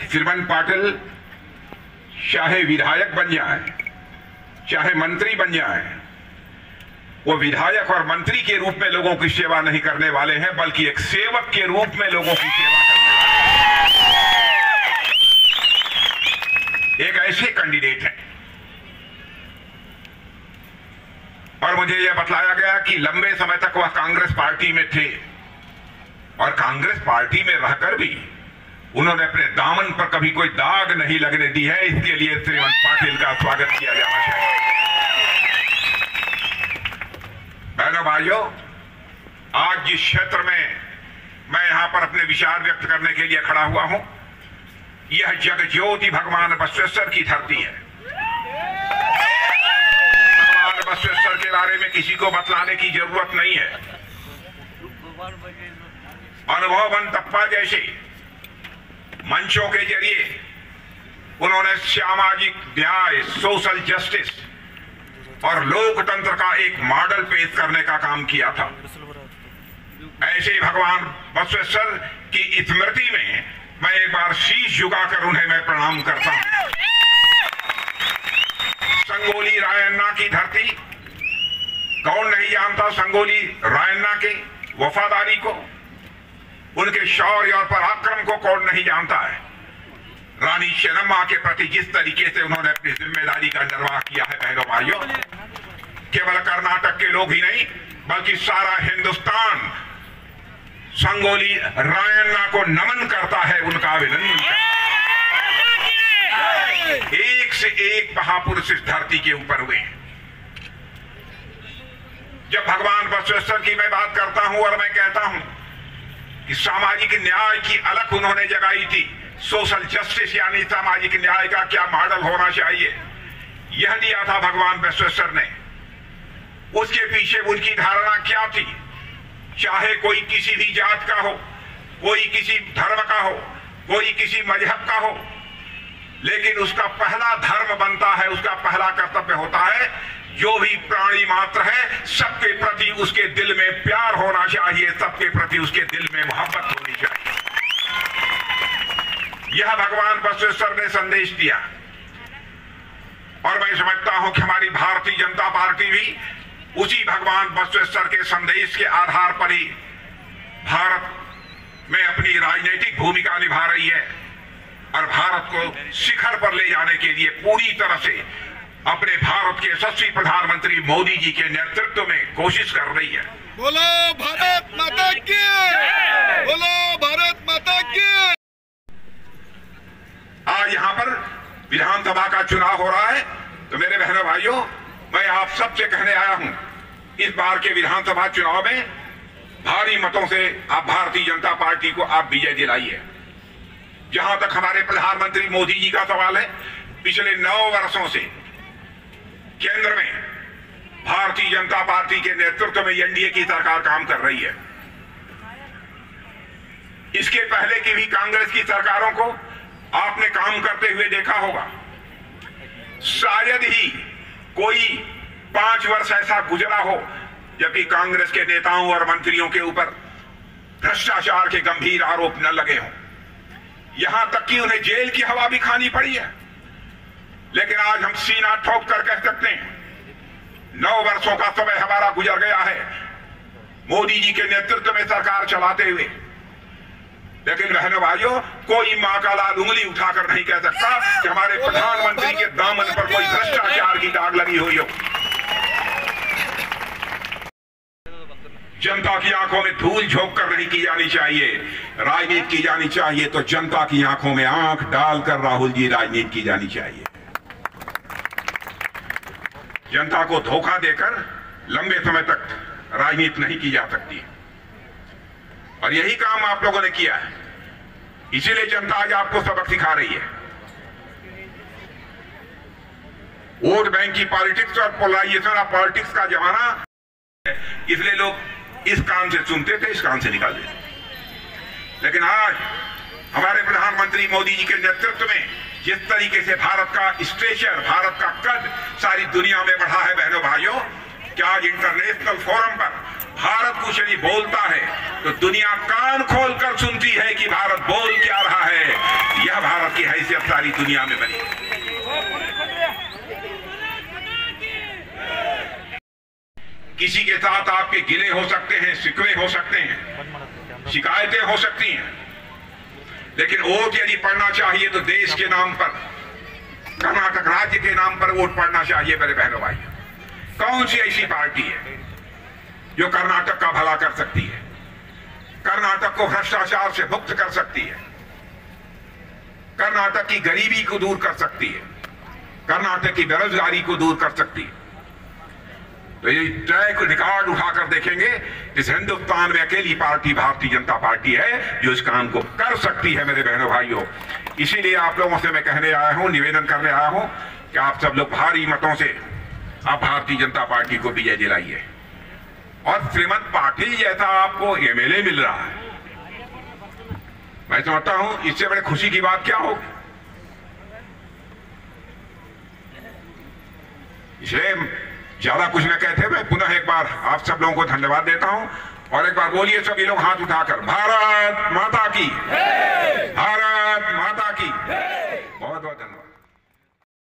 श्रीमंत पाटिल चाहे विधायक बन जाए चाहे मंत्री बन जाए, वो विधायक और मंत्री के रूप में लोगों की सेवा नहीं करने वाले हैं, बल्कि एक सेवक के रूप में लोगों की सेवा करने वाले हैं। एक ऐसे कैंडिडेट हैं। और मुझे यह बतलाया गया कि लंबे समय तक वह कांग्रेस पार्टी में थे और कांग्रेस पार्टी में रहकर भी उन्होंने अपने दामन पर कभी कोई दाग नहीं लगने दी है। इसके लिए श्रीमंत पाटिल का स्वागत किया जाना चाहिए। बहनों भाइयों, आज जिस क्षेत्र में मैं यहां पर अपने विचार व्यक्त करने के लिए खड़ा हुआ हूं, यह जगज्योति भगवान बसवेश्वर की धरती है। भगवान बसवेश्वर के बारे में किसी को बतलाने की जरूरत नहीं है। अनुभव बंतप्पा जैसे मंचों के जरिए उन्होंने सामाजिक न्याय, सोशल जस्टिस और लोकतंत्र का एक मॉडल पेश करने का काम किया था। ऐसे ही भगवान बसवेश्वर की स्मृति में मैं एक बार शीश झुकाकर उन्हें मैं प्रणाम करता हूं। संगोली रायन्ना की धरती, कौन नहीं जानता संगोली रायन्ना के वफादारी को, उनके शौर्य और पराक्रम को कौन नहीं जानता है। रानी चेन्नम्मा के प्रति जिस तरीके से उन्होंने अपनी जिम्मेदारी का निर्वाह किया है, बहनों भाइयों, केवल कर्नाटक के लोग ही नहीं बल्कि सारा हिंदुस्तान संगोली रायन्ना को नमन करता है, उनका अभिनंदन करता है। एक से एक महापुरुष इस धरती के ऊपर हुए। जब भगवान बसवेश्वर की मैं बात करता हूं और मैं कहता हूं कि सामाजिक न्याय की अलख उन्होंने जगाई थी, सोशल जस्टिस यानी सामाजिक न्याय का क्या मॉडल होना चाहिए, यह दिया था भगवान बसवेश्वर ने। उसके पीछे उनकी धारणा क्या थी? चाहे कोई किसी भी जात का हो, कोई किसी धर्म का हो, कोई किसी मजहब का हो, लेकिन उसका पहला धर्म बनता है, उसका पहला कर्तव्य होता है, जो भी प्राणी मात्र है सबके प्रति उसके दिल में प्यार होना चाहिए, सबके प्रति उसके दिल में मोहब्बत होनी चाहिए। यह भगवान बसवेश्वर ने संदेश दिया। और मैं समझता हूं कि हमारी भारतीय जनता पार्टी भी उसी भगवान बसवेश्वर के संदेश के आधार पर ही भारत में अपनी राजनीतिक भूमिका निभा रही है और भारत को शिखर पर ले जाने के लिए पूरी तरह से अपने भारत के यशस्वी प्रधानमंत्री मोदी जी के नेतृत्व में कोशिश कर रही है। बोलो भारत माता की, बोलो भारत माता की। आज यहाँ पर विधानसभा का चुनाव हो रहा है, तो मेरे बहनों भाइयों, मैं आप सबसे कहने आया हूं, इस बार के विधानसभा चुनाव में भारी मतों से आप भारतीय जनता पार्टी को आप विजय दिलाइए। जहां तक हमारे प्रधानमंत्री मोदी जी का सवाल है, पिछले 9 वर्षों से केंद्र में भारतीय जनता पार्टी के नेतृत्व में एनडीए की सरकार काम कर रही है। इसके पहले की भी कांग्रेस की सरकारों को आपने काम करते हुए देखा होगा। शायद ही कोई 5 वर्ष ऐसा गुजरा हो जबकि कांग्रेस के नेताओं और मंत्रियों के ऊपर भ्रष्टाचार के गंभीर आरोप न लगे हों। यहां तक कि उन्हें जेल की हवा भी खानी पड़ी है। लेकिन आज हम सीना ठोक कर कह सकते हैं, 9 वर्षों का समय हमारा गुजर गया है मोदी जी के नेतृत्व में सरकार चलाते हुए। लेकिन बहनों भाइयों, कोई मां का लाल उंगली उठाकर नहीं कह सकता कि हमारे प्रधानमंत्री के दामन पर कोई भ्रष्टाचार की दाग लगी हुई हो। जनता की आंखों में धूल झोंक कर नहीं की जानी चाहिए, राजनीति की जानी चाहिए तो जनता की आंखों में आंख डालकर राहुल जी राजनीति की जानी चाहिए। जनता को धोखा देकर लंबे समय तक राजनीति नहीं की जा सकती और यही काम आप लोगों ने किया है। इसीलिए जनता आज आपको सबक सिखा रही है। वोट बैंक की पॉलिटिक्स और पोलराइजेशन ऑफ पॉलिटिक्स का जमाना है, इसलिए लोग इस काम से सुनते थे, इस काम से निकाल देते। लेकिन आज हमारे प्रधानमंत्री मोदी जी के नेतृत्व में जिस तरीके से भारत का स्टेचर, भारत का कद सारी दुनिया में बढ़ा है, बहनों भाइयों, क्या आज इंटरनेशनल फोरम पर भारत कुछ यदि बोलता है तो दुनिया कान खोलकर सुनती है कि भारत बोल क्या रहा है। यह भारत दुनिया में बनी। किसी के साथ आपके गिले हो सकते हैं, शिकवे हो सकते हैं, शिकायतें हो सकती हैं, लेकिन वोट यदि पड़ना चाहिए तो देश के नाम पर, कर्नाटक राज्य के नाम पर वोट पड़ना चाहिए। मेरे बहनों भाई, कौन सी ऐसी पार्टी है जो कर्नाटक का भला कर सकती है, कर्नाटक को भ्रष्टाचार से मुक्त कर सकती है, कर्नाटक की गरीबी को दूर कर सकती है, कर्नाटक की बेरोजगारी को दूर कर सकती है? तो ये ट्रैक रिकॉर्ड उठाकर देखेंगे, इस हिंदुस्तान में अकेली पार्टी भारतीय जनता पार्टी है जो इस काम को कर सकती है। मेरे बहनों भाइयों, इसीलिए आप लोगों से मैं कहने आया हूं, निवेदन करने आया हूं कि आप सब लोग भारी मतों से आप भारतीय जनता पार्टी को विजय दिलाइए। और श्रीमंत पाटिल जैसा आपको एमएलए मिल रहा है, मैं समझता हूं इससे बड़े खुशी की बात क्या होगी। इसलिए ज्यादा कुछ न कहते, मैं पुनः एक बार आप सब लोगों को धन्यवाद देता हूं। और एक बार बोलिए सभी लोग हाथ उठाकर, भारत माता